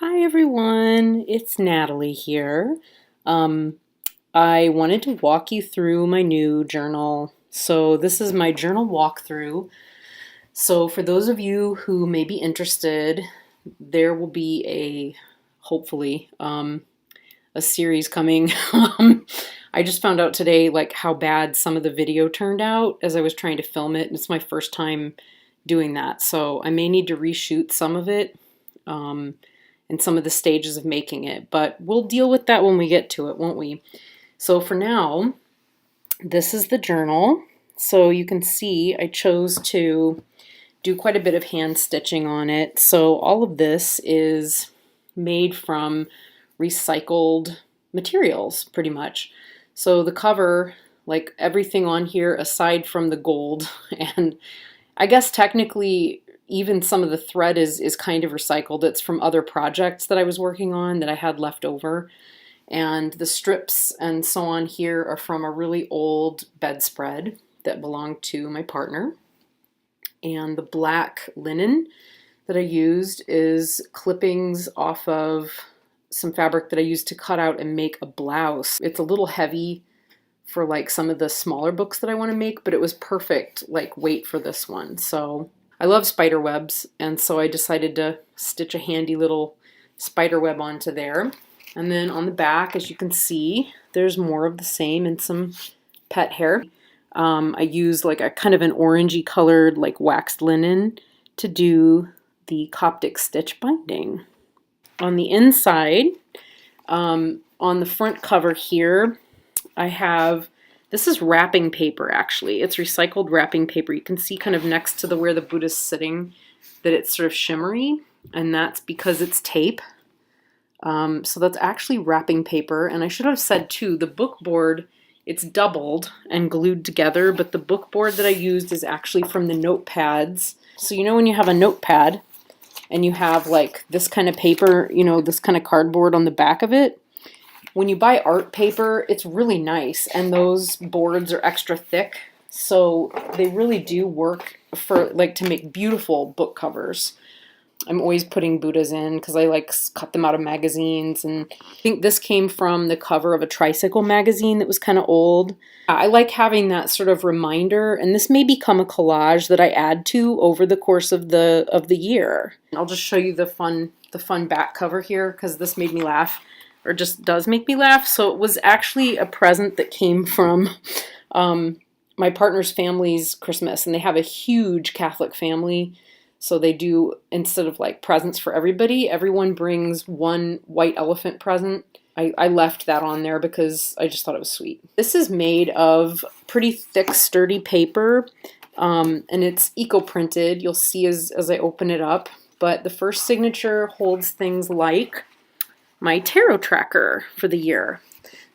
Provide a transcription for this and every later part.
Hi everyone, it's Natalie here. I wanted to walk you through my new journal. So this is my journal walkthrough. So for those of you who may be interested, there will be hopefully, a series coming. I just found out today like how bad some of the video turned out as I was trying to film it. It's my first time doing that, so I may need to reshoot some of it. And some of the stages of making it, but we'll deal with that when we get to it, won't we? So for now, this is the journal. So you can see I chose to do quite a bit of hand stitching on it. So all of this is made from recycled materials, pretty much. So the cover, like everything on here aside from the gold, and I guess technically even some of the thread is kind of recycled. It's from other projects that I was working on that I had left over. And the strips and so on here are from a really old bedspread that belonged to my partner. And the black linen that I used is clippings off of some fabric that I used to cut out and make a blouse. It's a little heavy for like some of the smaller books that I want to make, but it was perfect like weight for this one. So I love spider webs, and so I decided to stitch a handy little spider web onto there. And then on the back, as you can see, there's more of the same and some pet hair. I used like a kind of an orangey colored like waxed linen to do the Coptic stitch binding. On the inside, on the front cover here, I have, this is wrapping paper actually. It's recycled wrapping paper. You can see kind of next to where the Buddha's sitting that it's sort of shimmery, and that's because it's tape. So that's actually wrapping paper. And I should have said too, the book board, it's doubled and glued together, but the book board that I used is actually from the notepads. So you know when you have a notepad and you have like this kind of paper, you know, this kind of cardboard on the back of it, when you buy art paper, it's really nice, and those boards are extra thick, so they really do work for like to make beautiful book covers. I'm always putting Buddhas in because I like cut them out of magazines, and I think this came from the cover of a tricycle magazine that was kind of old. I like having that sort of reminder, and this may become a collage that I add to over the course of the year. I'll just show you the fun back cover here because this made me laugh. Or just does make me laugh. So it was actually a present that came from my partner's family's Christmas, and they have a huge Catholic family. So they do, instead of like presents for everybody, everyone brings one white elephant present. I left that on there because I just thought it was sweet. This is made of pretty thick, sturdy paper, and it's eco-printed. You'll see as I open it up. But the first signature holds things like my tarot tracker for the year.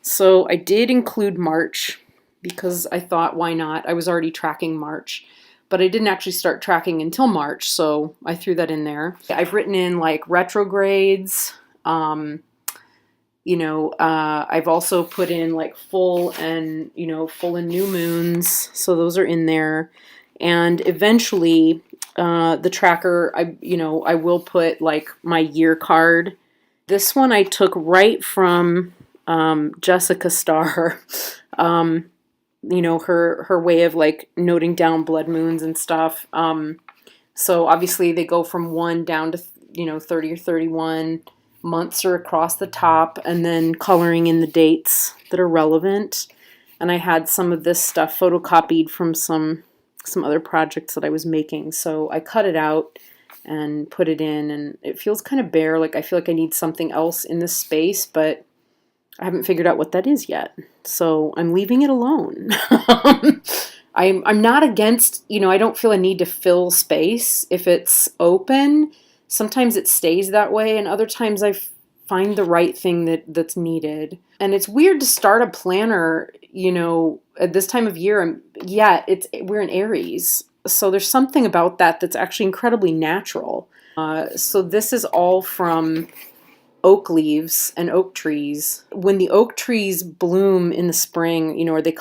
So I did include March because I thought, why not? I was already tracking March, but I didn't actually start tracking until March, so I threw that in there. I've written in like retrogrades, I've also put in like full and new moons, so those are in there. And eventually, the tracker, I will put like my year card. This one I took right from Jessica Starr, her way of like noting down blood moons and stuff. So obviously they go from 1 down to 30 or 31. Months are across the top, and then coloring in the dates that are relevant. And I had some of this stuff photocopied from some other projects that I was making, so I cut it out and put it in, and it feels kind of bare. Like I feel like I need something else in this space, but I haven't figured out what that is yet. So I'm leaving it alone. I'm not against, I don't feel a need to fill space if it's open. Sometimes it stays that way, and other times I find the right thing that's needed. And it's weird to start a planner, at this time of year. We're in Aries. So there's something about that that's actually incredibly natural. So this is all from oak leaves and oak trees. When the oak trees bloom in the spring, or they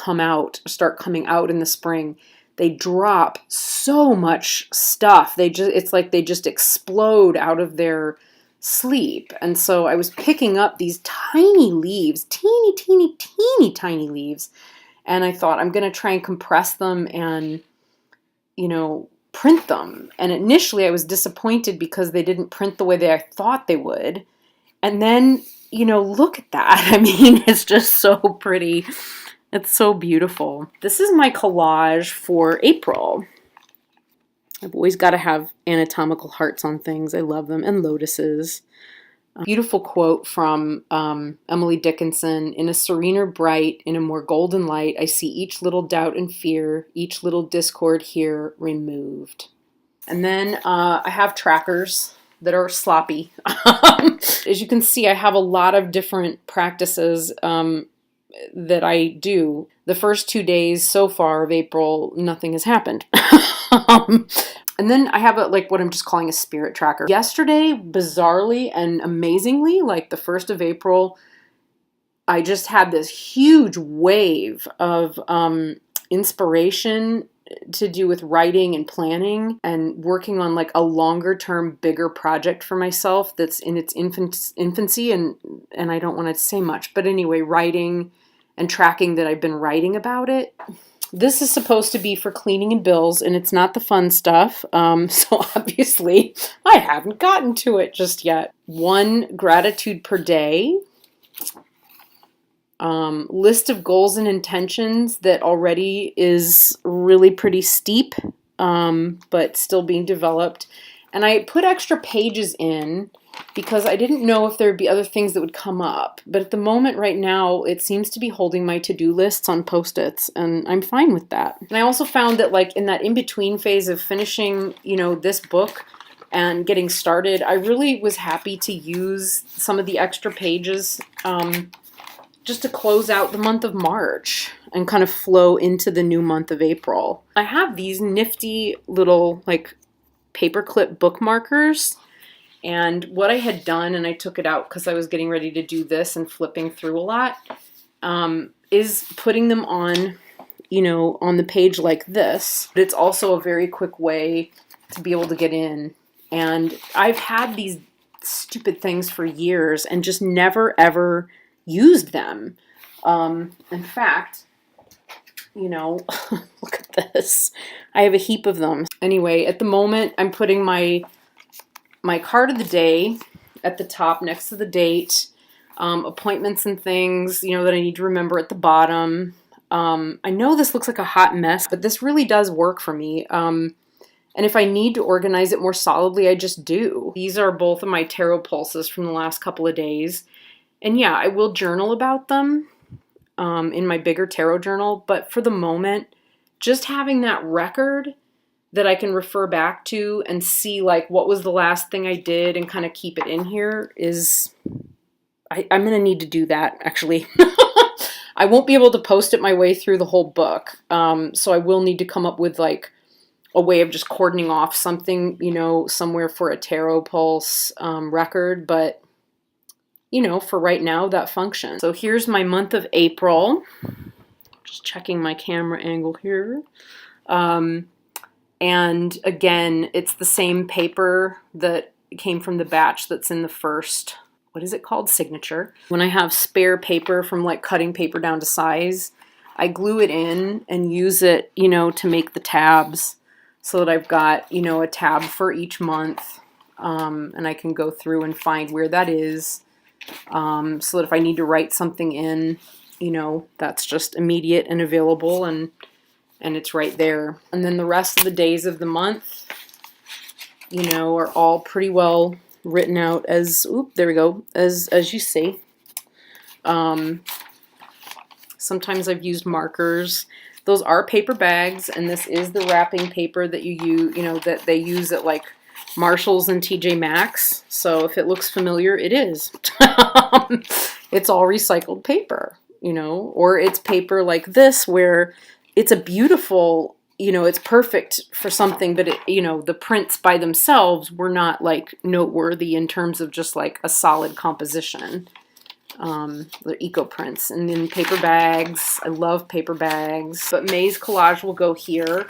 start coming out in the spring, they drop so much stuff. It's like they just explode out of their sleep. And so I was picking up these tiny leaves, teeny, teeny, teeny, tiny leaves. And I thought, I'm going to try and compress them and, print them. And initially I was disappointed because they didn't print the way that I thought they would. And then, look at that. I mean, it's just so pretty. It's so beautiful. This is my collage for April. I've always got to have anatomical hearts on things. I love them. And lotuses. Beautiful quote from Emily Dickinson. In a serener bright, in a more golden light, I see each little doubt and fear, each little discord here removed. And then I have trackers that are sloppy. As you can see, I have a lot of different practices that I do. The first 2 days so far of April, nothing has happened. And then I have what I'm just calling a spirit tracker. Yesterday, bizarrely and amazingly, like the 1st of April, I just had this huge wave of inspiration to do with writing and planning and working on like a longer term, bigger project for myself that's in its infancy. And I don't want to say much, but anyway, writing and tracking that I've been writing about it. This is supposed to be for cleaning and bills, and it's not the fun stuff. So obviously, I haven't gotten to it just yet. 1 gratitude per day. List of goals and intentions that already is really pretty steep, but still being developed. And I put extra pages in because I didn't know if there would be other things that would come up. But at the moment right now, it seems to be holding my to-do lists on Post-its, and I'm fine with that. And I also found that like in that in-between phase of finishing, this book and getting started, I really was happy to use some of the extra pages just to close out the month of March and kind of flow into the new month of April. I have these nifty little like paperclip bookmarkers. And what I had done, and I took it out because I was getting ready to do this and flipping through a lot, is putting them on, on the page like this. But it's also a very quick way to be able to get in. And I've had these stupid things for years and just never, ever used them. In fact, look at this. I have a heap of them. Anyway, at the moment, I'm putting my card of the day at the top next to the date, appointments and things, that I need to remember at the bottom. I know this looks like a hot mess, but this really does work for me. And if I need to organize it more solidly, I just do. These are both of my tarot pulses from the last couple of days. And yeah, I will journal about them in my bigger tarot journal. But for the moment, just having that record that I can refer back to and see like what was the last thing I did and kind of keep it in here is, I'm going to need to do that actually. I won't be able to post it my way through the whole book. So I will need to come up with like a way of just cordoning off something, somewhere for a tarot pulse record. But, for right now that functions. So here's my month of April. Just checking my camera angle here. And again, it's the same paper that came from the batch that's in the first, what is it called? Signature. When I have spare paper from like cutting paper down to size, I glue it in and use it, to make the tabs so that I've got, a tab for each month. And I can go through and find where that is. So that if I need to write something in, that's just immediate and available and it's right there. And then the rest of the days of the month, are all pretty well written out as, there we go, as you see. Sometimes I've used markers. Those are paper bags, and this is the wrapping paper that you use, that they use at like Marshalls and TJ Maxx. So if it looks familiar, it is. It's all recycled paper, or it's paper like this where it's a beautiful, it's perfect for something, but the prints by themselves were not like noteworthy in terms of just like a solid composition. The eco prints. And then paper bags. I love paper bags. But May's collage will go here.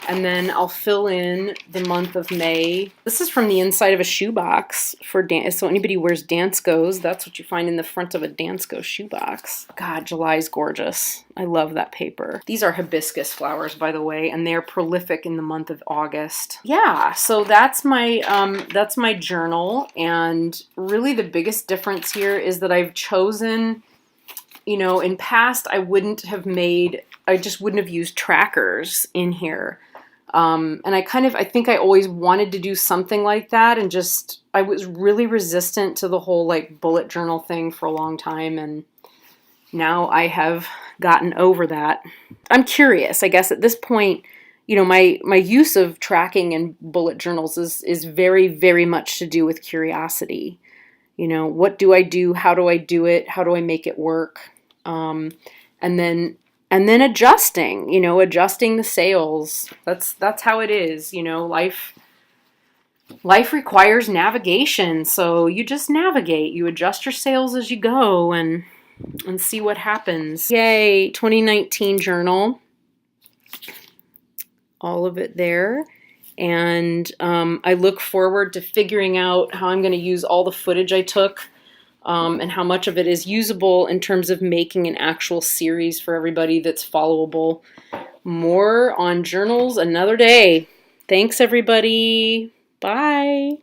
And then I'll fill in the month of May. This is from the inside of a shoebox for dance. So anybody who wears Danskos, that's what you find in the front of a Dansko shoebox. God, July's gorgeous. I love that paper. These are hibiscus flowers, by the way, and they're prolific in the month of August. Yeah, so that's my journal, and really the biggest difference here is that I've chosen, you know, in past I just wouldn't have used trackers in here. And I think I always wanted to do something like that, and I was really resistant to the whole like bullet journal thing for a long time, and now I have gotten over that. I'm curious, I guess at this point, you know, my use of tracking and bullet journals is very, very much to do with curiosity. You know, what do I do? How do I do it? How do I make it work? And then adjusting, you know, adjusting the sails. That's how it is, you know, life requires navigation. So you just navigate, you adjust your sails as you go and see what happens. Yay, 2019 journal. All of it there. And I look forward to figuring out how I'm going to use all the footage I took, and how much of it is usable in terms of making an actual series for everybody that's followable. More on journals another day. Thanks, everybody. Bye.